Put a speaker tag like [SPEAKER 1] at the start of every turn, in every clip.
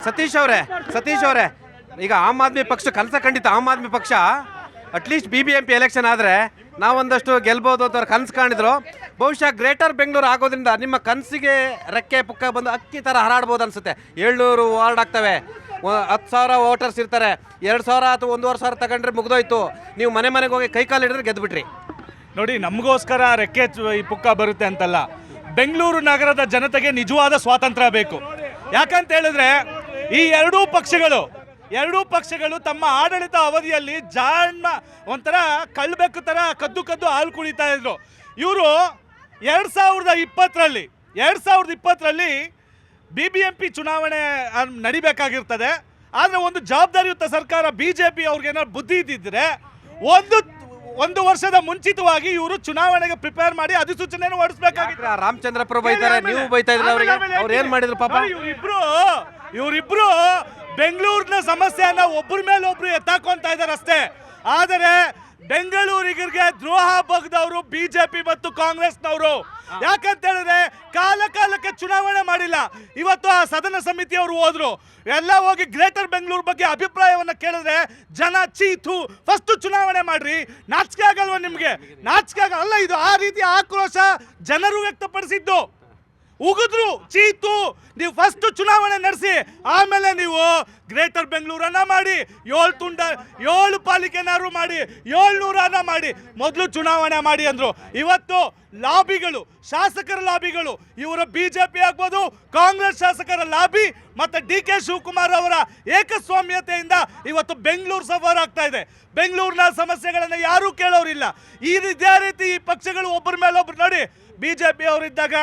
[SPEAKER 1] ಸತೀಶ್ ಅವರೇ ಈಗ ಆಮ್ ಆದ್ಮಿ ಪಕ್ಷ ಕನಸ ಖಂಡಿತ. ಆಮ್ ಆದ್ಮಿ ಪಕ್ಷ ಅಟ್ಲೀಸ್ಟ್ BBMP ಎಲೆಕ್ಷನ್ ಆದರೆ ನಾವೊಂದಷ್ಟು ಗೆಲ್ಬೋದು ಅಂತ ಕನಸು ಕಾಣಿದ್ರು. ಬಹುಶಃ ಗ್ರೇಟರ್ ಬೆಂಗಳೂರು ಆಗೋದ್ರಿಂದ ನಿಮ್ಮ ಕನಸಿಗೆ ರೆಕ್ಕೆ ಪುಕ್ಕ ಬಂದು ಅಕ್ಕಿ ಥರ ಹರಾಡ್ಬೋದು ಅನಿಸುತ್ತೆ. 700 ವಾರ್ಡ್ ಆಗ್ತವೆ, 10,000 ವೋಟರ್ಸ್ ಇರ್ತಾರೆ. 2,000 ಅಥವಾ 1,500 ತಗೊಂಡ್ರೆ ಮುಗ್ದೋಯ್ತು. ನೀವು ಮನೆಗೆ ಹೋಗಿ ಕೈಕಾಲು ಹಿಡಿದ್ರೆ ಗೆದ್ದುಬಿಟ್ರಿ.
[SPEAKER 2] ನೋಡಿ, ನಮಗೋಸ್ಕರ ರೆಕ್ಕೆ ಈ ಪುಕ್ಕ ಬರುತ್ತೆ ಅಂತಲ್ಲ, ಬೆಂಗಳೂರು ನಗರದ ಜನತೆಗೆ ನಿಜವಾದ ಸ್ವಾತಂತ್ರ್ಯ ಬೇಕು. ಯಾಕಂತ ಹೇಳಿದ್ರೆ ಈ ಎರಡೂ ಪಕ್ಷಗಳು ತಮ್ಮ ಆಡಳಿತ ಅವಧಿಯಲ್ಲಿ ಒಂಥರ ಕಳ್ಬೇಕು ತರ ಕದ್ದು ಹಾಲು ಕುಡಿತಾ ಇದ್ರು. ಇವರು 2020ರಲ್ಲಿ BBMP ಚುನಾವಣೆ ನಡಿಬೇಕಾಗಿರ್ತದೆ. ಆದರೆ ಒಂದು ಜವಾಬ್ದಾರಿಯುತ ಸರ್ಕಾರ BJP ಅವ್ರಿಗೇನಾದ್ರು ಬುದ್ಧಿ ಇದ್ದಿದ್ರೆ ಒಂದು ವರ್ಷದ ಮುಂಚಿತವಾಗಿ ಇವರು ಚುನಾವಣೆಗೆ ಪ್ರಿಪೇರ್ ಮಾಡಿ ಅಧಿಸೂಚನೆಯನ್ನು ಹೊರಡಿಸಬೇಕಾಗಿತ್ತು.
[SPEAKER 1] ರಾಮಚಂದ್ರಪುರ ಬೈತಾರೆ, ನೀವು ಬೈತಾ ಇದ್ರೆ ಅವರಿಗೆ. ಅವ್ರು ಏನ್ ಮಾಡಿದ್ರು ಪಾಪ?
[SPEAKER 2] ಇವರಿಬ್ರು ಬೆಂಗಳೂರಿನ ಸಮಸ್ಯೆಯನ್ನ ಒಬ್ಬರ ಮೇಲೆ ಒಬ್ರು ಎತ್ತಾಕೊಂತ ಇದ್ದಾರೆ ಅಷ್ಟೇ. ಆದರೆ ಬೆಂಗಳೂರಿಗರಿಗೆ ದ್ರೋಹ ಬಗ್ದವರು BJP ಮತ್ತು ಕಾಂಗ್ರೆಸ್ನವರು. ಯಾಕಂತ ಹೇಳಿದ್ರೆ ಕಾಲಕ್ಕೆ ಚುನಾವಣೆ ಮಾಡಿಲ್ಲ. ಇವತ್ತು ಆ ಸದನ ಸಮಿತಿಯವರು ಹೋದ್ರು, ಎಲ್ಲ ಹೋಗಿ ಗ್ರೇಟರ್ ಬೆಂಗಳೂರು ಬಗ್ಗೆ ಅಭಿಪ್ರಾಯವನ್ನ ಕೇಳಿದ್ರೆ ಜನ ಚೀತು ಫಸ್ಟ್ ಚುನಾವಣೆ ಮಾಡ್ರಿ. ನಾಚಿಕೆ ಆಗಲ್ವ ನಿಮ್ಗೆ? ನಾಚಿಕೆ ಆಗಲ್ಲ. ಇದು ಆ ರೀತಿ ಆಕ್ರೋಶ ಜನರು ವ್ಯಕ್ತಪಡಿಸಿದ್ದು. ಉಗಿದ್ರು, ಚೀತು, ನೀವು ಫಸ್ಟ್ ಚುನಾವಣೆ ನಡೆಸಿ, ಆಮೇಲೆ ನೀವು ಗ್ರೇಟರ್ ಬೆಂಗಳೂರನ್ನ ಮಾಡಿ, 7 ಪಾಲಿಕೆನಾರು ಮಾಡಿ, 700 ಮಾಡಿ, ಮೊದಲು ಚುನಾವಣೆ ಮಾಡಿ ಅಂದ್ರು. ಇವತ್ತು ಲಾಬಿಗಳು, ಶಾಸಕರ ಲಾಬಿಗಳು, ಇವರ BJP ಆಗ್ಬೋದು, ಕಾಂಗ್ರೆಸ್ ಶಾಸಕರ ಲಾಬಿ ಮತ್ತೆ DK ಶಿವಕುಮಾರ್ ಅವರ ಏಕಸ್ವಾಮ್ಯತೆಯಿಂದ ಇವತ್ತು ಬೆಂಗಳೂರು ಸಫರ್ ಆಗ್ತಾ ಇದೆ. ಬೆಂಗಳೂರಿನ ಸಮಸ್ಯೆಗಳನ್ನ ಯಾರೂ ಕೇಳೋರಿಲ್ಲ. ಇದೇ ರೀತಿ ಈ ಪಕ್ಷಗಳು ಒಬ್ಬರ ಮೇಲೆ ಒಬ್ರು ನೋಡಿ, BJP ಅವರಿದ್ದಾಗ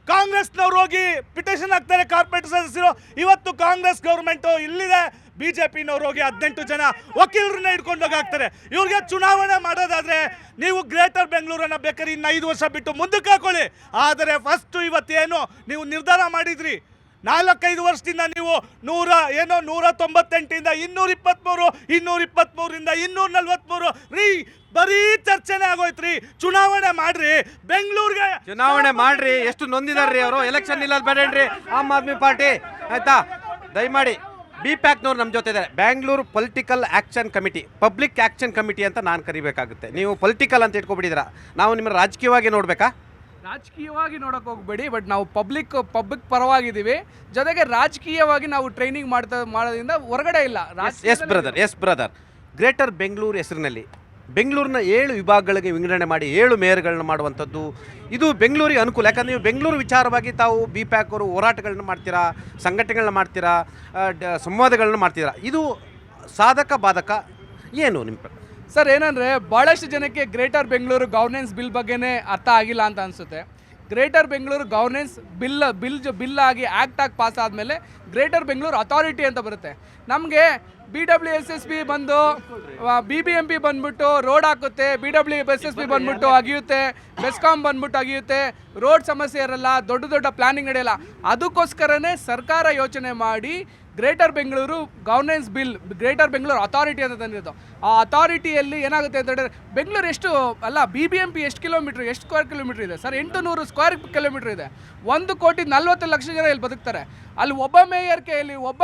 [SPEAKER 2] ಕಾಂಗ್ರೆಸ್ನವ್ರು ಹೋಗಿ ಪಿಟಿಷನ್ ಹಾಕ್ತಾರೆ, ಕಾರ್ಪೊರೇಟ್ ಸದಸ್ಯರು. ಇವತ್ತು ಕಾಂಗ್ರೆಸ್ ಗೌರ್ಮೆಂಟು ಇಲ್ಲಿದೆ, BJPನವ್ರು ಹೋಗಿ 18 ಜನ ವಕೀಲರನ್ನ ಹಿಡ್ಕೊಂಡೋಗಿ ಹಾಕ್ತಾರೆ. ಇವ್ರಿಗೆ ಚುನಾವಣೆ ಮಾಡೋದಾದ್ರೆ ನೀವು ಗ್ರೇಟರ್ ಬೆಂಗಳೂರನ್ನ ಬೇಕಾದ್ರೆ ಇನ್ನು 5 ವರ್ಷ ಬಿಟ್ಟು ಮುಂದಕ್ಕೆ ಹಾಕೊಳ್ಳಿ. ಆದರೆ ಫಸ್ಟ್ ಇವತ್ತೇನು ನೀವು ನಿರ್ಧಾರ ಮಾಡಿದ್ರಿ, 4-5 ವರ್ಷದಿಂದ ನೀವು 198ಇಂದ 223, 223ರಿಂದ 243 ಬರೀ ಚರ್ಚೆನೆ ಆಗೋಯ್ತ್ರಿ. ಚುನಾವಣೆ ಮಾಡ್ರಿ, ಬೆಂಗಳೂರಿಗೆ
[SPEAKER 1] ಚುನಾವಣೆ ಮಾಡ್ರಿ. ಎಷ್ಟು ನೊಂದಿದಾರ್ರಿ ಅವರು. ಎಲೆಕ್ಷನ್ ಇಲ್ಲ ಬೇಡ್ರಿ ಆಮ್ ಆದ್ಮಿ ಪಾರ್ಟಿ, ಆಯ್ತಾ? ದಯಮಾಡಿ BPACನವ್ರು ನಮ್ಮ ಜೊತೆ ಇದ್ದಾರೆ. Bangalore political action committee, public action committee ಅಂತ ನಾನು ಕರಿಬೇಕಾಗುತ್ತೆ. ನೀವು ಪೊಲಿಟಿಕಲ್ ಅಂತ ಇಟ್ಕೊಬಿಟ್ಟಿದ್ದೀರಾ. ನಾವು ನಿಮ್ಮನ್ನು ರಾಜಕೀಯವಾಗಿ ನೋಡಬೇಕಾ?
[SPEAKER 3] ರಾಜಕೀಯವಾಗಿ ನೋಡೋಕೆ ಹೋಗ್ಬೇಡಿ, ಬಟ್ ನಾವು ಪಬ್ಲಿಕ್ ಪರವಾಗಿದ್ದೀವಿ. ಜೊತೆಗೆ ರಾಜಕೀಯವಾಗಿ ನಾವು ಟ್ರೈನಿಂಗ್ ಮಾಡೋದ್ರಿಂದ ಹೊರಗಡೆ ಇಲ್ಲ.
[SPEAKER 1] ಎಸ್ ಬ್ರದರ್, ಗ್ರೇಟರ್ ಬೆಂಗಳೂರು ಹೆಸರಿನಲ್ಲಿ ಬೆಂಗಳೂರಿನ 7 ವಿಭಾಗಗಳಿಗೆ ವಿಂಗಡಣೆ ಮಾಡಿ 7 ಮೇಯರ್ಗಳನ್ನ ಮಾಡುವಂಥದ್ದು ಇದು ಬೆಂಗಳೂರಿಗೆ ಅನುಕೂಲ. ಯಾಕಂದರೆ ನೀವು ಬೆಂಗಳೂರು ವಿಚಾರವಾಗಿ ತಾವು BPAC ಅವರು ಹೋರಾಟಗಳನ್ನ ಮಾಡ್ತೀರಾ, ಸಂಘಟನೆಗಳನ್ನ ಮಾಡ್ತೀರಾ, ಸಂವಾದಗಳನ್ನ ಮಾಡ್ತೀರಾ. ಇದು ಸಾಧಕ ಬಾಧಕ ಏನು ನಿಮ್ಮ
[SPEAKER 3] ಸರ್? ಏನಂದರೆ ಭಾಳಷ್ಟು ಜನಕ್ಕೆ ಗ್ರೇಟರ್ ಬೆಂಗಳೂರು ಗವರ್ನೆನ್ಸ್ ಬಿಲ್ ಬಗ್ಗೆನೇ ಅರ್ಥ ಆಗಿಲ್ಲ ಅಂತ ಅನಿಸುತ್ತೆ. ಗ್ರೇಟರ್ ಬೆಂಗಳೂರು ಗವರ್ನೆನ್ಸ್ ಬಿಲ್ ಆಗಿ ಆ್ಯಕ್ಟ್ ಆಗಿ ಪಾಸ್ ಆದಮೇಲೆ ಗ್ರೇಟರ್ ಬೆಂಗಳೂರು ಅಥಾರಿಟಿ ಅಂತ ಬರುತ್ತೆ. ನಮಗೆ BWSSB ಬಂದು BBMP ಬಂದ್ಬಿಟ್ಟು ರೋಡ್ ಹಾಕುತ್ತೆ, BWSSB ಬಂದ್ಬಿಟ್ಟು ಅಗಿಯುತ್ತೆ, ಬೆಸ್ಕಾಂ ಬಂದ್ಬಿಟ್ಟು ಅಗಿಯುತ್ತೆ, ರೋಡ್ ಸಮಸ್ಯೆ ಇರಲ್ಲ, ದೊಡ್ಡ ಪ್ಲಾನಿಂಗ್ ನಡೆಯಲ್ಲ. ಅದಕ್ಕೋಸ್ಕರನೇ ಸರ್ಕಾರ ಯೋಚನೆ ಮಾಡಿ greater Bengaluru governance bill, greater Bengaluru authority ಅಂತ ತಂದಿದ್ದು. ಆ ಅಥಾರಿಟಿಯಲ್ಲಿ ಏನಾಗುತ್ತೆ ಅಂತ ಹೇಳಿದ್ರೆ, ಬೆಂಗಳೂರು BBMP ಎಷ್ಟು ಸ್ಕ್ವೇರ್ ಕಿಲೋಮೀಟರ್ ಇದೆ ಸರ್? 800 ಸ್ಕ್ವೇರ್ ಕಿಲೋಮೀಟರ್ ಇದೆ. 1,40,00,000 ಜನ ಇಲ್ಲಿ ಬದುಕ್ತಾರೆ. ಅಲ್ಲಿ ಒಬ್ಬ ಮೇಯರ್ ಕೈಯಲ್ಲಿ, ಒಬ್ಬ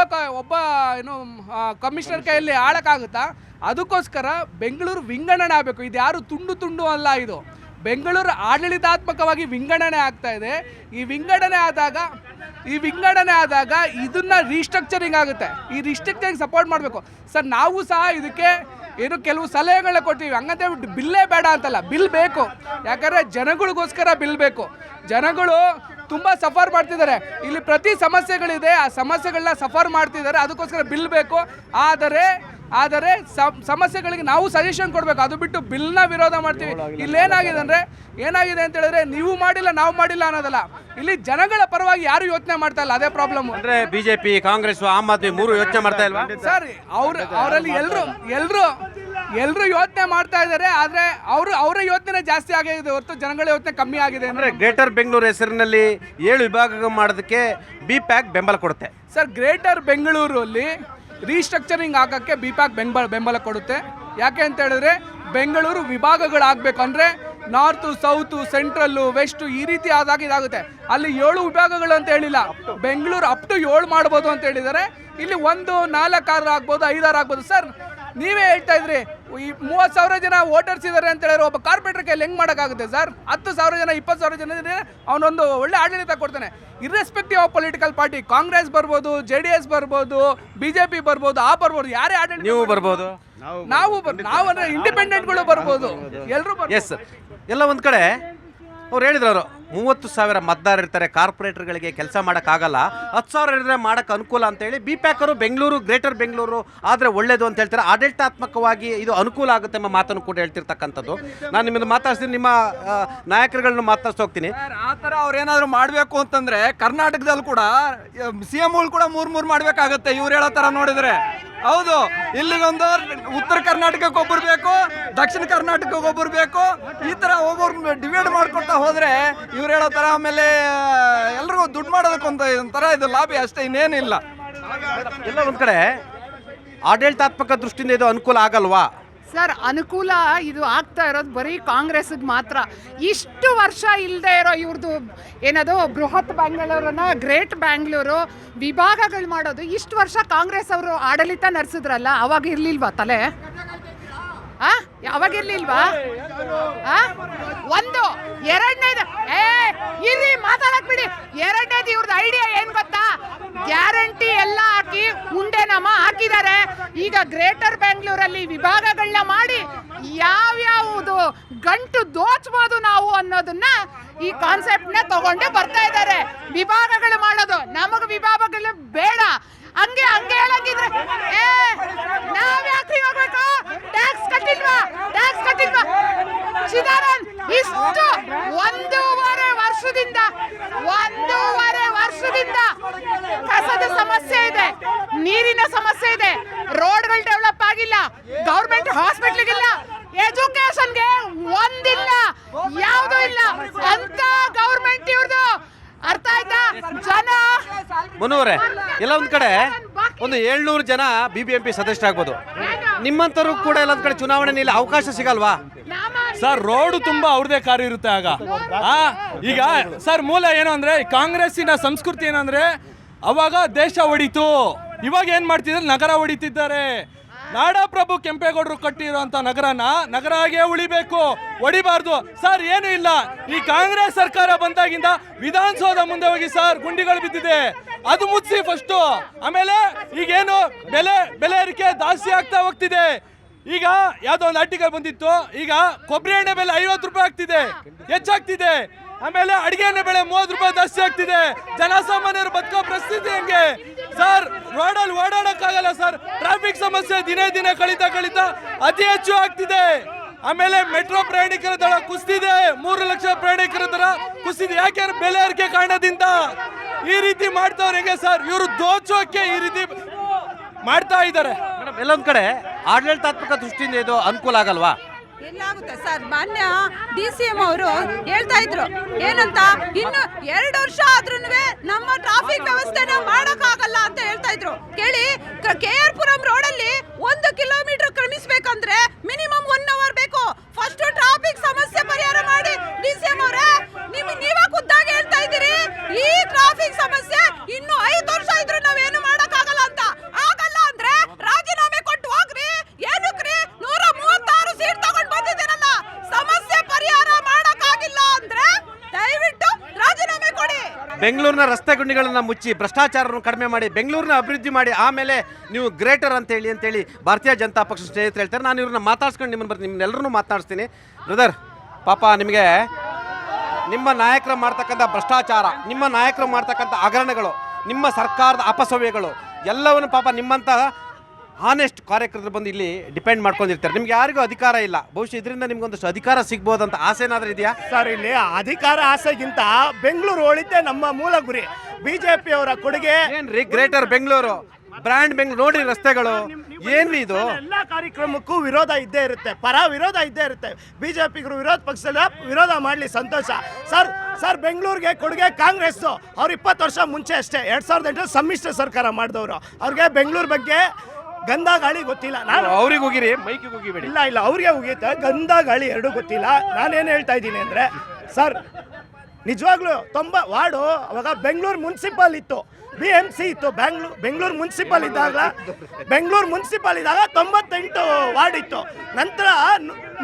[SPEAKER 3] ಕಮಿಷನರ್ ಕೈಯಲ್ಲಿ ಆಳಕ್ಕಾಗುತ್ತಾ? ಅದಕ್ಕೋಸ್ಕರ ಬೆಂಗಳೂರು ವಿಂಗಡಣೆ ಆಗಬೇಕು. ಇದು ಯಾರು ತುಂಡು ಅಲ್ಲ, ಇದು ಬೆಂಗಳೂರು ಆಡಳಿತಾತ್ಮಕವಾಗಿ ವಿಂಗಡಣೆ ಆಗ್ತಾ ಇದೆ. ಈ ವಿಂಗಡಣೆ ಆದಾಗ ಇದನ್ನ ರೀಸ್ಟ್ರಕ್ಚರಿಂಗ್ ಆಗುತ್ತೆ. ಈ ರೀಸ್ಟ್ರಕ್ಚರಿಂಗ್ ಸಪೋರ್ಟ್ ಮಾಡಬೇಕು ಸರ್. ನಾವು ಸಹ ಇದಕ್ಕೆ ಕೆಲವು ಸಲಹೆಗಳನ್ನ ಕೊಡ್ತೀವಿ. ಹಂಗಂತ ಬಿಲ್ಲೇ ಬೇಡ ಅಂತಲ್ಲ, ಬಿಲ್ ಬೇಕು. ಯಾಕಂದರೆ ಜನಗಳಿಗೋಸ್ಕರ ಬಿಲ್ ಬೇಕು. ಜನಗಳು ತುಂಬ ಸಫರ್ ಮಾಡ್ತಿದ್ದಾರೆ. ಇಲ್ಲಿ ಪ್ರತಿ ಸಮಸ್ಯೆಗಳಿದೆ, ಆ ಸಮಸ್ಯೆಗಳನ್ನ ಸಫರ್ ಮಾಡ್ತಿದ್ದಾರೆ. ಅದಕ್ಕೋಸ್ಕರ ಬಿಲ್ ಬೇಕು. ಆದರೆ ಸಮಸ್ಯೆಗಳಿಗೆ ನಾವು ಸಜೆಷನ್ ಕೊಡಬೇಕು. ಅದು ಬಿಟ್ಟು ಬಿಲ್ನ ವಿರೋಧ ಮಾಡ್ತೀವಿ. ಇಲ್ಲಿ ಏನಾಗಿದೆ ಅಂತ ಹೇಳಿದ್ರೆ, ನೀವು ಮಾಡಿಲ್ಲ ನಾವು ಮಾಡಿಲ್ಲ ಅನ್ನೋದಲ್ಲ, ಇಲ್ಲಿ ಜನಗಳ ಪರವಾಗಿ ಯಾರು ಯೋಚನೆ ಮಾಡ್ತಾ ಇಲ್ಲ. ಅದೇ ಪ್ರಾಬ್ಲಮ್.
[SPEAKER 1] ಅಂದ್ರೆ BJP, ಕಾಂಗ್ರೆಸ್, ಆಮ್ ಆದ್ಮಿ 3 ಯೋಚನೆ ಮಾಡ್ತಾ ಇಲ್ವಾ
[SPEAKER 3] ಸರ್? ಅವರಲ್ಲಿ ಎಲ್ಲರೂ ಯೋಚನೆ ಮಾಡ್ತಾ ಇದ್ದಾರೆ. ಆದರೆ ಅವರ ಯೋಚನೆ ಜಾಸ್ತಿ ಆಗಿದೆ ಹೊರತು ಜನಗಳ ಯೋಚನೆ ಕಮ್ಮಿ ಆಗಿದೆ.
[SPEAKER 1] ಅಂದ್ರೆ ಗ್ರೇಟರ್ ಬೆಂಗಳೂರು ಹೆಸರಿನಲ್ಲಿ 7 ವಿಭಾಗ ಮಾಡೋದಕ್ಕೆ BPAC ಬೆಂಬಲ ಕೊಡುತ್ತೆ
[SPEAKER 3] ಸರ್. ಗ್ರೇಟರ್ ಬೆಂಗಳೂರಲ್ಲಿ ರೀಸ್ಟ್ರಕ್ಚರಿಂಗ್ ಹಾಕೋಕ್ಕೆ BPAC ಬೆಂಬಲ ಕೊಡುತ್ತೆ. ಯಾಕೆ ಅಂತ ಹೇಳಿದ್ರೆ, ಬೆಂಗಳೂರು ವಿಭಾಗಗಳಾಗಬೇಕು. ಅಂದರೆ ನಾರ್ತು, ಸೌತು, ಸೆಂಟ್ರಲ್ಲು, ವೆಸ್ಟು ಈ ರೀತಿ ಆದಾಗ ಇದಾಗುತ್ತೆ. ಅಲ್ಲಿ 7 ವಿಭಾಗಗಳು ಅಂತ ಹೇಳಿಲ್ಲ, ಬೆಂಗಳೂರು ಅಪ್ ಟು 7 ಮಾಡ್ಬೋದು ಅಂತ ಹೇಳಿದ್ದಾರೆ. ಇಲ್ಲಿ 1, 4 ಆಗ್ಬೋದು, 5 ಆಗ್ಬೋದು. ಸರ್ ನೀವೇ ಹೇಳ್ತಾ ಇದ್ರಿ ಈ 30,000 ಜನ ವೋಟರ್ಸ್ ಇದ್ದಾರೆ ಅಂತ ಹೇಳಿದ್ರೆ ಒಬ್ಬ ಕಾರ್ಪೊರೇಟರ್ ಕೈಯಲ್ಲಿ ಹೆಂಗ್ ಮಾಡೋಕ್ಕಾಗುತ್ತೆ ಸರ್? 10,000 ಜನ 20,000 ಜನ ಇದ್ರೆ ಅವನೊಂದು ಒಳ್ಳೆ ಆಡಳಿತ ಕೊಡ್ತಾನೆ. Irrespective of political party, Congress ಬರ್ಬೋದು, JDS ಬರ್ಬೋದು, BJP ಬರ್ಬೋದು, ಬರ್ಬೋದು, ಯಾರೇ ಆಡಳಿತ
[SPEAKER 1] ನೀವು ಬರ್ಬೋದು,
[SPEAKER 3] ನಾವು ಅಂದ್ರೆ ಇಂಡಿಪೆಂಡೆಂಟ್ಗಳು ಬರ್ಬೋದು, ಎಲ್ಲರೂ
[SPEAKER 1] ಎಸ್. ಎಲ್ಲ ಒಂದು ಕಡೆ ಅವ್ರು ಹೇಳಿದ್ರು, ಅವರು 30,000 ಮತದಾರರು ಇರ್ತಾರೆ, ಕಾರ್ಪೊರೇಟರ್ಗಳಿಗೆ ಕೆಲಸ ಮಾಡೋಕ್ಕಾಗಲ್ಲ, 10,000 ಇದ್ರೆ ಮಾಡೋಕ್ಕೆ ಅನುಕೂಲ ಅಂತೇಳಿ BPAC ಬೆಂಗಳೂರು, ಗ್ರೇಟರ್ ಬೆಂಗಳೂರು ಆದರೆ ಒಳ್ಳೇದು ಅಂತ ಹೇಳ್ತಾರೆ. ಆಡಳಿತಾತ್ಮಕವಾಗಿ ಇದು ಅನುಕೂಲ ಆಗುತ್ತೆ ಎಂಬ ಮಾತನ್ನು ಕೂಡ ಹೇಳ್ತಿರ್ತಕ್ಕಂಥದ್ದು. ನಾನು ನಿಮ್ಮನ್ನು ಮಾತಾಡ್ತೀನಿ, ನಿಮ್ಮ ನಾಯಕರುಗಳನ್ನ ಮಾತಾಡ್ಸಿ ಹೋಗ್ತೀನಿ.
[SPEAKER 4] ಆ ಥರ ಅವ್ರು ಏನಾದರೂ ಮಾಡಬೇಕು ಅಂತಂದರೆ ಕರ್ನಾಟಕದಲ್ಲಿ ಕೂಡ CMಗಳು ಕೂಡ 3 ಮಾಡಬೇಕಾಗತ್ತೆ ಇವ್ರು ಹೇಳೋ ಥರ ನೋಡಿದರೆ. ಹೌದು, ಇಲ್ಲಿಗೊಂದು ಉತ್ತರ ಕರ್ನಾಟಕಕ್ಕೆ ಒಬ್ಬರು ಬೇಕು, ದಕ್ಷಿಣ ಕರ್ನಾಟಕಕ್ಕೆ ಒಬ್ಬರು ಬೇಕು, ಈ ಥರ ಒಬ್ಬರು ಡಿವೈಡ್ ಮಾಡ್ಕೊಳ್ತಾ ಹೋದರೆ ಇವ್ರು ಹೇಳೋ ಥರ ಆಮೇಲೆ ಎಲ್ರಿಗೂ ದುಡ್ಡು ಮಾಡೋದಕ್ಕೊಂದು ಒಂಥರ ಇದು ಲಾಭಿ ಅಷ್ಟೇ, ಇನ್ನೇನಿಲ್ಲ.
[SPEAKER 1] ಎಲ್ಲ ಒಂದು ಕಡೆ ಆಡಳಿತಾತ್ಮಕ ದೃಷ್ಟಿಯಿಂದ ಇದು ಅನುಕೂಲ ಆಗಲ್ವಾ?
[SPEAKER 5] ಸರ್, ಅನುಕೂಲ ಇದು ಆಗ್ತಾ ಇರೋದು ಬರೀ ಕಾಂಗ್ರೆಸ್ಗೆ ಮಾತ್ರ. ಇಷ್ಟು ವರ್ಷ ಇಲ್ಲದೆ ಇರೋ ಇವ್ರದ್ದು ಏನದು ಬೃಹತ್ ಬ್ಯಾಂಗ್ಳೂರನ್ನ ಗ್ರೇಟ್ ಬ್ಯಾಂಗ್ಳೂರು ವಿಭಾಗಗಳು ಮಾಡೋದು, ಇಷ್ಟು ವರ್ಷ ಕಾಂಗ್ರೆಸ್ ಅವರು ಆಡಳಿತ ನಡೆಸಿದ್ರಲ್ಲ, ಅವಾಗ ಇರ್ಲಿಲ್ವಾ ತಲೆ? ಅವಾಗಿರ್ಲಿಲ್ವಾ? ಒಂದು ಎರಡನೇದು ಇರ್ರಿ ಮಾತಾಡಕ್ ಬಿಡಿ. ಎರಡನೇದು ಇವ್ರದ್ದು ಐಡಿಯಾ ಏನ್ ಗೊತ್ತಾ? ಗ್ಯಾರಂಟಿ ಎಲ್ಲ ಹಾಕಿ ಉಂಡೆನಮ ಹಾಕಿದ್ದಾರೆ. ಈಗ ಗ್ರೇಟರ್ ಬೆಂಗಳೂರಲ್ಲಿ ವಿಭಾಗಗಳನ್ನ ಮಾಡಿ ಯಾವ್ಯಾವುದು ಗಂಟು ದೋಚ್ಬೋದು ನಾವು ಅನ್ನೋದನ್ನ ಈ ಕಾನ್ಸೆಪ್ಟ್ನ ತಗೊಂಡು ಬರ್ತಾ ಇದ್ದಾರೆ. ವಿಭಾಗಗಳು ಮಾಡೋದು, ನಮಗೆ ವಿಭಾಗಗಳು ಬೇಡ. ಹಂಗೆ ಹೇಳಂಗಿದ್ರೆ ನಾವ್ ಯಾಕ್ರಿ ಹೋಗ್ಬೇಕು? ಟ್ಯಾಕ್ಸ್ ಕಟ್ಟಿಲ್ವಾ? ಚಿದಾನಂದ್, ಇಷ್ಟು ಒಂದೂವರೆ ವರ್ಷದಿಂದ ಕಸದ ಸಮಸ್ಯೆ ಇದೆ, ನೀರಿನ ಸಮಸ್ಯೆ ಇದೆ, ರೋಡ್ಗಳು ಡೆವಲಪ್ ಆಗಿಲ್ಲ, ಗೌರ್ಮೆಂಟ್ ಹಾಸ್ಪಿಟ್ಲಿಗಿಲ್ಲ, ಎಜುಕೇಶನ್ಗೆ ಒಂದಿಲ್ಲ, ಯಾವುದು ಇಲ್ಲ ಅಂತ ಗೌರ್ಮೆಂಟ್ ಇವ್ರದು. ಅರ್ಥ ಆಯ್ತಾ? ಜನ
[SPEAKER 1] ಮನೋರೆ, ಎಲ್ಲ ಒಂದು ಕಡೆ ಒಂದು 700 ಜನ BBMP ಸದಸ್ಯರಾಗ್ಬೋದು. ನಿಮ್ಮಂತರು ಕೂಡ ಎಲ್ಲ ಒಂದು ಕಡೆ ಚುನಾವಣೆಯಲ್ಲಿ ಅವಕಾಶ ಸಿಗಲ್ವಾ?
[SPEAKER 2] ಸರ್, ರೋಡ್ ತುಂಬಾ ಅವ್ರದೇ ಕಾರ್ ಇರುತ್ತೆ ಆಗ. ಈಗ ಸರ್, ಮೂಲ ಏನು ಅಂದ್ರೆ ಕಾಂಗ್ರೆಸ್ಸಿನ ಸಂಸ್ಕೃತಿ ಏನಂದ್ರೆ ಅವಾಗ ದೇಶ ಹೊಡಿತು, ಇವಾಗ ಏನ್ ಮಾಡ್ತಿದ್ದಾರೆ, ನಗರ ಹೊಡಿತಿದ್ದಾರೆ. ನಾಡಪ್ರಭು ಕೆಂಪೇಗೌಡರು ಕಟ್ಟಿರುವಂತ ನಗರ ಆಗೇ ಉಳಿಬೇಕು, ಹೊಡಿಬಾರ್ದು. ಸರ್, ಏನು ಇಲ್ಲ, ಈ ಕಾಂಗ್ರೆಸ್ ಸರ್ಕಾರ ಬಂದಾಗಿಂದ ವಿಧಾನಸೌಧ ಮುಂದೆ ಹೋಗಿ ಸರ್, ಗುಂಡಿಗಳು ಬಿದ್ದಿದೆ, ಅದು ಮುಚ್ಚಿಸಿ ಫಸ್ಟು. ಆಮೇಲೆ ಈಗೇನು ಬೆಲೆ ಏರಿಕೆ ಜಾಸ್ತಿ ಆಗ್ತಾ ಹೋಗ್ತಿದೆ. ಈಗ ಯಾವ್ದೋ ಒಂದು ಆರ್ಟಿಕಲ್ ಬಂದಿತ್ತು, ಈಗ ಕೊಬ್ಬರಿ ಎಣ್ಣೆ ಬೆಲೆ 50 ರೂಪಾಯಿ ಆಗ್ತಿದೆ, ಹೆಚ್ಚಾಗ್ತಿದೆ. ಆಮೇಲೆ ಅಡಿಗೆ ಎಣ್ಣೆ ಬೆಲೆ 30 ರೂಪಾಯಿ ಜಾಸ್ತಿ ಆಗ್ತಿದೆ. ಜನಸಾಮಾನ್ಯರು ಬದುಕೋ ಪರಿಸ್ಥಿತಿ ಹೆಂಗೆ ಸರ್? ರೋಡಲ್ಲಿ ಓಡಾಡಕ್ಕಾಗಲ್ಲ ಸರ್. ಟ್ರಾಫಿಕ್ ಸಮಸ್ಯೆ ದಿನೇ ಕಳೀತಾ ಅತಿ ಹೆಚ್ಚು ಆಗ್ತಿದೆ. ಆಮೇಲೆ ಮೆಟ್ರೋ ಪ್ರಯಾಣಿಕರ ದರ ಕುಸಿದಿದೆ, 3 ಲಕ್ಷ ಪ್ರಯಾಣಿಕರ ದರ ಕುಸಿದಿದೆ. ಯಾಕೆ? ಬೆಲೆ ಏರಿಕೆ ಕಾರಣದಿಂದ. ಈ ರೀತಿ ಮಾಡ್ತಾವ್ರೆ ಹೆಂಗೆ ಸರ್? ಇವರು ದೋಚೋಕೆ ಈ ರೀತಿ ಮಾಡ್ತಾ ಇದ್ದಾರೆ.
[SPEAKER 1] ಮೇಡಮ್, ಎಲ್ಲೊಂದು ಕಡೆ ಆಡಳಿತಾತ್ಮಕ ದೃಷ್ಟಿಯಿಂದ ಇದು ಅನುಕೂಲ ಆಗಲ್ವಾ?
[SPEAKER 6] ಎಲ್ಲಾಗುತ್ತೆ ಸರ್. ಮಾನ್ಯ DCM ಅವರು ಹೇಳ್ತಾ ಇದ್ರು ಏನಂತ, ಇನ್ನು 2 ವರ್ಷ ಆದ್ರೂ ನಮ್ಮ ಟ್ರಾಫಿಕ್ ವ್ಯವಸ್ಥೆನ ಮಾಡಕ್ಕಾಗಲ್ಲ ಅಂತ ಹೇಳ್ತಾ ಇದ್ರು. ಕೇಳಿ, KR ಪುರಂ ರೋಡಲ್ಲಿ 1 ಕಿಲೋಮೀಟರ್ ಕ್ರಮಿಸ್ಬೇಕಂದ್ರೆ ಮಿನಿಮಮ್ 1 ಅವರ್ ಬೇಕು. ಫಸ್ಟ್ ಟ್ರಾಫಿಕ್ ಸಮಸ್ಯೆ ಪರಿಹಾರ ಮಾಡಿ. DCM ಅವರೇ, ನೀವೇ ಖುದ್ದಾಗಿ ಹೇಳ್ತಾ ಇದ್ದೀರಿ ಈ ಟ್ರಾಫಿಕ್ ಸಮಸ್ಯೆ ಇನ್ನು 5 ವರ್ಷ ಇದ್ರು ನಾವೇನು ಮಾಡಕ್ಕಾಗಲ್ಲ ಅಂತ. ಆಗಲ್ಲ ಅಂದ್ರೆ ರಾಜೀನಾಮೆ ಕೊಟ್ಟು ಹೋಗ್ರಿ. ಏನಕ್ರಿ 136 ಸೀಟ್ ತಗೊಂಡು ಬಂದಿದ್ದೀರಲ್ಲ, ಸಮಸ್ಯೆ ಪರಿಹಾರ ಮಾಡಕ್ಕಾಗಿಲ್ಲ ಅಂದ್ರೆ ದಯವಿಟ್ಟು ರಾಜೀನಾಮೆ ಕೊಡಿ.
[SPEAKER 1] ಬೆಂಗಳೂರಿನ ರಸ್ತೆ ಗುಂಡಿಗಳನ್ನ ಮುಚ್ಚಿ, ಭ್ರಷ್ಟಾಚಾರವನ್ನು ಕಡಿಮೆ ಮಾಡಿ, ಬೆಂಗಳೂರಿನ ಅಭಿವೃದ್ಧಿ ಮಾಡಿ, ಆಮೇಲೆ ನೀವು ಗ್ರೇಟರ್ ಅಂತೇಳಿ ಭಾರತೀಯ ಜನತಾ ಪಕ್ಷ ಸ್ನೇಹಿತರು ಹೇಳ್ತಾರೆ. ನಾನು ಇವ್ರನ್ನ ಮಾತಾಡ್ಸ್ಕೊಂಡು ನಿಮ್ಮನ್ನೆಲ್ಲರೂ ಮಾತನಾಡಿಸ್ತೀನಿ. ಬ್ರದರ್, ಪಾಪ ನಿಮಗೆ ನಿಮ್ಮ ನಾಯಕರು ಮಾಡ್ತಕ್ಕಂಥ ಭ್ರಷ್ಟಾಚಾರ, ನಿಮ್ಮ ನಾಯಕರು ಮಾಡ್ತಕ್ಕಂಥ ಹಗರಣಗಳು, ನಿಮ್ಮ ಸರ್ಕಾರದ ಅಪಸವ್ಯಗಳು ಎಲ್ಲವನ್ನು ಪಾಪ ನಿಮ್ಮಂಥ ಆನೆಸ್ಟ್ ಕಾರ್ಯಕರ್ತರು ಬಂದು ಇಲ್ಲಿ ಡಿಪೆಂಡ್ ಮಾಡ್ಕೊಂಡಿರ್ತಾರೆ. ನಿಮ್ಗೆ ಯಾರಿಗೂ ಅಧಿಕಾರ ಇಲ್ಲ. ಬಹುಶಃ ಇದರಿಂದ ನಿಮ್ಗೊಂದಷ್ಟು ಅಧಿಕಾರ ಸಿಗ್ಬೋದಂತ ಆಸೆ ಏನಾದರೂ ಇದೆಯಾ?
[SPEAKER 7] ಸರ್, ಇಲ್ಲಿ ಅಧಿಕಾರ ಆಸೆಗಿಂತ ಬೆಂಗಳೂರು ಒಳಿತೆ ನಮ್ಮ ಮೂಲ ಗುರಿ. BJP ಅವರ ಕೊಡುಗೆ
[SPEAKER 1] ಏನ್ರಿ ಗ್ರೇಟರ್ ಬೆಂಗಳೂರು, ಬ್ರ್ಯಾಂಡ್ ಬೆಂಗಳೂರು ನೋಡ್ರಿ, ರಸ್ತೆಗಳು ಏನ್ರಿ ಇದು?
[SPEAKER 7] ಎಲ್ಲ ಕಾರ್ಯಕ್ರಮಕ್ಕೂ ವಿರೋಧ ಇದ್ದೇ ಇರುತ್ತೆ, ವಿರೋಧ ಇದ್ದೇ ಇರುತ್ತೆ. BJPಗರು ವಿರೋಧ ಪಕ್ಷದ ವಿರೋಧ ಮಾಡಲಿ, ಸಂತೋಷ. ಸರ್ ಬೆಂಗಳೂರಿಗೆ ಕೊಡುಗೆ ಕಾಂಗ್ರೆಸ್. ಅವ್ರು 20 ವರ್ಷ ಮುಂಚೆ ಅಷ್ಟೇ 2008 ಸಮ್ಮಿಶ್ರ ಸರ್ಕಾರ ಮಾಡಿದವರು. ಅವ್ರಿಗೆ ಬೆಂಗಳೂರು ಬಗ್ಗೆ ಗಂಧ ಗಾಳಿ ಗೊತ್ತಿಲ್ಲ. ನಾನು
[SPEAKER 1] ಅವ್ರಿಗೆ ಹೋಗಿರಿ, ಮೈಕಿಗೆ ಹೋಗಿಬೇಡಿ.
[SPEAKER 7] ಇಲ್ಲ ಅವ್ರಿಗೆ ಹೋಗಿತ್ತೆ, ಗಂಧ ಗಾಳಿ ಎರಡೂ ಗೊತ್ತಿಲ್ಲ. ನಾನೇನು ಹೇಳ್ತಾ ಇದ್ದೀನಿ ಅಂದರೆ, ಸರ್ ನಿಜವಾಗ್ಲೂ 90 ವಾರ್ಡು ಅವಾಗ ಬೆಂಗಳೂರು ಮುನ್ಸಿಪಲ್ ಇತ್ತು. BMC ಇತ್ತು ಬೆಂಗಳೂರು ಮುನ್ಸಿಪಲ್ ಇದ್ದಾಗ 98 ವಾರ್ಡ್ ಇತ್ತು. ನಂತರ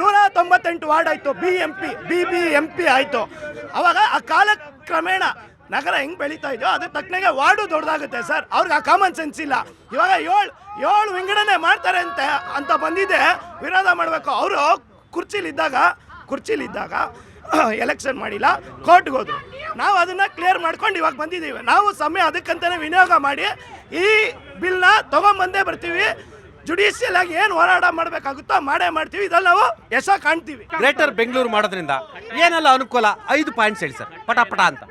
[SPEAKER 7] 198 ವಾರ್ಡ್ ಆಯಿತು, BBMP ಆಯಿತು. ಅವಾಗ ಆ ಕಾಲಕ್ರಮೇಣ ನಗರ ಹೆಂಗೆ ಬೆಳೀತಾ ಇದೆಯೋ ಅದ್ರ ತಕ್ಕನಾಗೆ ವಾರ್ಡು ದೊಡ್ಡದಾಗುತ್ತೆ ಸರ್. ಅವ್ರಿಗೆ ಆ ಕಾಮನ್ ಸೆನ್ಸ್ ಇಲ್ಲ. ಇವಾಗ ಏಳು ವಿಂಗಡಣೆ ಮಾಡ್ತಾರೆ ಅಂತ ಬಂದಿದೆ, ವಿರೋಧ ಮಾಡಬೇಕು. ಅವರು ಕುರ್ಚಿಲಿದ್ದಾಗ ಎಲೆಕ್ಷನ್ ಮಾಡಿಲ್ಲ, ಕೋರ್ಟ್ಗೆ ಹೋದ್ರು. ನಾವು ಅದನ್ನು ಕ್ಲಿಯರ್ ಮಾಡ್ಕೊಂಡು ಇವಾಗ ಬಂದಿದ್ದೀವಿ. ನಾವು ಸಮಯ ಅದಕ್ಕಂತಲೇ ವಿನಿಯೋಗ ಮಾಡಿ ಈ ಬಿಲ್ನ ತೊಗೊಂಬಂದೇ ಬರ್ತೀವಿ. ಜುಡಿಷಿಯಲ್ ಆಗಿ ಏನು ಹೋರಾಟ ಮಾಡಬೇಕಾಗುತ್ತೋ ಮಾಡೇ ಮಾಡ್ತೀವಿ. ಇದ್ರಲ್ಲಿ ನಾವು ಯಶ ಕಾಣ್ತೀವಿ.
[SPEAKER 1] ಗ್ರೇಟರ್ ಬೆಂಗಳೂರು ಮಾಡೋದ್ರಿಂದ ಏನೆಲ್ಲ ಅನುಕೂಲ 5 ಪಾಯಿಂಟ್ಸ್ ಹೇಳಿ ಸರ್, ಪಟ ಅಂತ.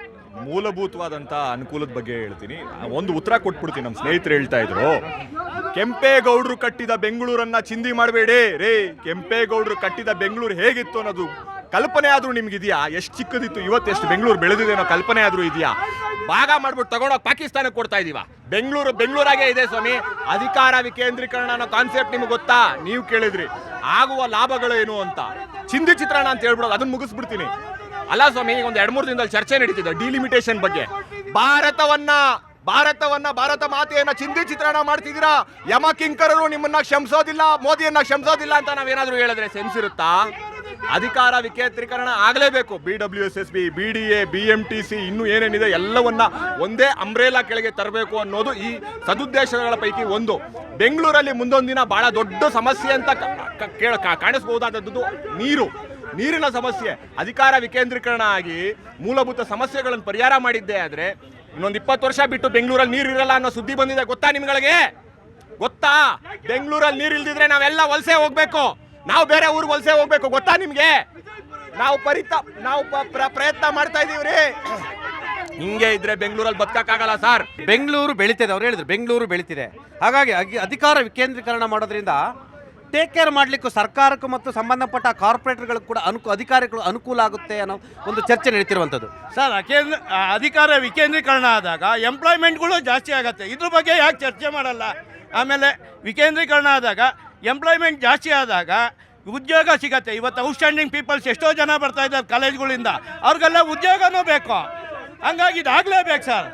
[SPEAKER 8] ಮೂಲಭೂತವಾದಂಥ ಅನುಕೂಲದ ಬಗ್ಗೆ ಹೇಳ್ತೀನಿ. ಒಂದು ಉತ್ತರ ಕೊಟ್ಬಿಡ್ತೀನಿ. ನಮ್ಮ ಸ್ನೇಹಿತರು ಹೇಳ್ತಾ ಇದ್ರು, ಕೆಂಪೇಗೌಡರು ಕಟ್ಟಿದ ಬೆಂಗಳೂರನ್ನ ಚಿಂದಿ ಮಾಡಬೇಡಿ ರೇ. ಕೆಂಪೇಗೌಡರು ಕಟ್ಟಿದ ಬೆಂಗಳೂರು ಹೇಗಿತ್ತು ಅನ್ನೋದು ಕಲ್ಪನೆ ಆದ್ರೂ ನಿಮ್ಗಿದೆಯಾ? ಎಷ್ಟು ಚಿಕ್ಕದಿತ್ತು, ಇವತ್ತೆಷ್ಟು ಬೆಂಗಳೂರು ಬೆಳೆದಿದೆ ಅನ್ನೋ ಕಲ್ಪನೆ ಆದ್ರೂ ಇದೆಯಾ? ಭಾಗ ಮಾಡ್ಬಿಟ್ಟು ತಗೊಂಡೋಗಿ ಪಾಕಿಸ್ತಾನಕ್ಕೆ ಕೊಡ್ತಾ ಇದೀವ. ಬೆಂಗಳೂರಾಗೇ ಇದೆ ಸ್ವಾಮಿ. ಅಧಿಕಾರ ವಿಕೇಂದ್ರೀಕರಣ ಅನ್ನೋ ಕಾನ್ಸೆಪ್ಟ್ ನಿಮ್ಗೆ ಗೊತ್ತಾ? ನೀವು ಕೇಳಿದ್ರಿ ಆಗುವ ಲಾಭಗಳೇನು ಅಂತ. ಚಿಂದಿ ಚಿತ್ರಣ ಅಂತ ಹೇಳ್ಬಿಡೋದು, ಅದನ್ನ ಮುಗಿಸ್ಬಿಡ್ತೀನಿ. ಅಲ್ಲ ಸ್ವಾಮಿ, ಈಗ ಒಂದು 2-3 ದಿನದಲ್ಲಿ ಚರ್ಚೆ ನಡೀತಿದೆ ಡಿಲಿಮಿಟೇಷನ್ ಬಗ್ಗೆ. ಭಾರತ ಮಾತೆಯನ್ನ ಚಿಂದಿ ಚಿತ್ರಣ ಮಾಡ್ತಿದ್ದೀರಾ. ಯಮ ಕಿಂಕರರು ನಿಮ್ಮನ್ನ ಕ್ಷಮಿಸೋದಿಲ್ಲ, ಮೋದಿಯನ್ನ ಕ್ಷಮಿಸೋದಿಲ್ಲ ಅಂತ ನಾವೇನಾದ್ರೂ ಹೇಳಿದ್ರೆ ಸೆನ್ಸ್ ಇರುತ್ತಾ? ಅಧಿಕಾರ ವಿಕೇಂದ್ರೀಕರಣ ಆಗಲೇಬೇಕು. BWSSB, BDA, BMTC ಇನ್ನೂ ಏನೇನಿದೆ ಎಲ್ಲವನ್ನ ಒಂದೇ ಅಂಬ್ರೇಲಾ ಕೆಳಗೆ ತರಬೇಕು ಅನ್ನೋದು ಈ ಸದುದ್ದೇಶಗಳ ಪೈಕಿ ಒಂದು. ಬೆಂಗಳೂರಲ್ಲಿ ಮುಂದೊಂದು ದಿನ ಬಹಳ ದೊಡ್ಡ ಸಮಸ್ಯೆ ಅಂತ ಕಾಣಿಸಬಹುದಾದದ್ದು ನೀರಿನ ಸಮಸ್ಯೆ. ಅಧಿಕಾರ ವಿಕೇಂದ್ರೀಕರಣ ಆಗಿ ಮೂಲಭೂತ ಸಮಸ್ಯೆಗಳನ್ನು ಪರಿಹಾರ ಮಾಡಿದ್ದೇ ಆದ್ರೆ ಇನ್ನೊಂದು 20 ವರ್ಷ ಬಿಟ್ಟು ಬೆಂಗಳೂರಲ್ಲಿ ನೀರು ಇರಲ್ಲ ಅನ್ನೋ ಸುದ್ದಿ ಬಂದಿದೆ. ಗೊತ್ತಾ ನಿಮ್ಗಳಿಗೆ? ಗೊತ್ತಾ? ಬೆಂಗಳೂರಲ್ಲಿ ನೀರು ಇಲ್ದಿದ್ರೆ ನಾವೆಲ್ಲ ವಲಸೆ ಹೋಗ್ಬೇಕು, ನಾವು ಬೇರೆ ಊರಿಗೆ ವಲಸೆ ಹೋಗ್ಬೇಕು. ಗೊತ್ತಾ ನಿಮ್ಗೆ? ನಾವು ಪ್ರಯತ್ನ ಮಾಡ್ತಾ ಇದೀವ್ರಿ. ಹಿಂಗೆ ಇದ್ರೆ ಬೆಂಗಳೂರಲ್ಲಿ ಬದುಕಕ್ಕಾಗಲ್ಲ ಸರ್.
[SPEAKER 1] ಬೆಂಗಳೂರು ಬೆಳೀತಿದೆ, ಅವ್ರು ಹೇಳಿದ್ರು ಬೆಂಗಳೂರು ಬೆಳೀತಿದೆ. ಹಾಗಾಗಿ ಅಧಿಕಾರ ವಿಕೇಂದ್ರೀಕರಣ ಮಾಡೋದ್ರಿಂದ ಟೇಕ್ ಕೇರ್ ಮಾಡಲಿಕ್ಕೂ ಸರ್ಕಾರಕ್ಕೂ ಮತ್ತು ಸಂಬಂಧಪಟ್ಟ ಕಾರ್ಪೊರೇಟರ್ಗಳಿಗೂ ಕೂಡ ಅಧಿಕಾರಿಗಳು ಅನುಕೂಲ ಆಗುತ್ತೆ ಅನ್ನೋ ಒಂದು ಚರ್ಚೆ ನಡೀತಿರುವಂಥದ್ದು.
[SPEAKER 7] ಸರ್, ಅಧಿಕಾರ ವಿಕೇಂದ್ರೀಕರಣ ಆದಾಗ ಎಂಪ್ಲಾಯ್ಮೆಂಟ್ಗಳು ಜಾಸ್ತಿ ಆಗುತ್ತೆ. ಇದ್ರ ಬಗ್ಗೆ ಯಾಕೆ ಚರ್ಚೆ ಮಾಡಲ್ಲ? ಆಮೇಲೆ ವಿಕೇಂದ್ರೀಕರಣ ಆದಾಗ ಎಂಪ್ಲಾಯ್ಮೆಂಟ್ ಜಾಸ್ತಿ ಆದಾಗ ಉದ್ಯೋಗ ಸಿಗತ್ತೆ. ಇವತ್ತು ಔಟ್ಸ್ಟ್ಯಾಂಡಿಂಗ್ ಪೀಪಲ್ಸ್ ಎಷ್ಟೋ ಜನ ಬರ್ತಾ ಇದ್ದಾರೆ ಕಾಲೇಜ್ಗಳಿಂದ, ಅವ್ರಿಗೆಲ್ಲ ಉದ್ಯೋಗನೂ ಬೇಕು. ಹಂಗಾಗಿ ಇದಾಗಲೇಬೇಕು ಸರ್.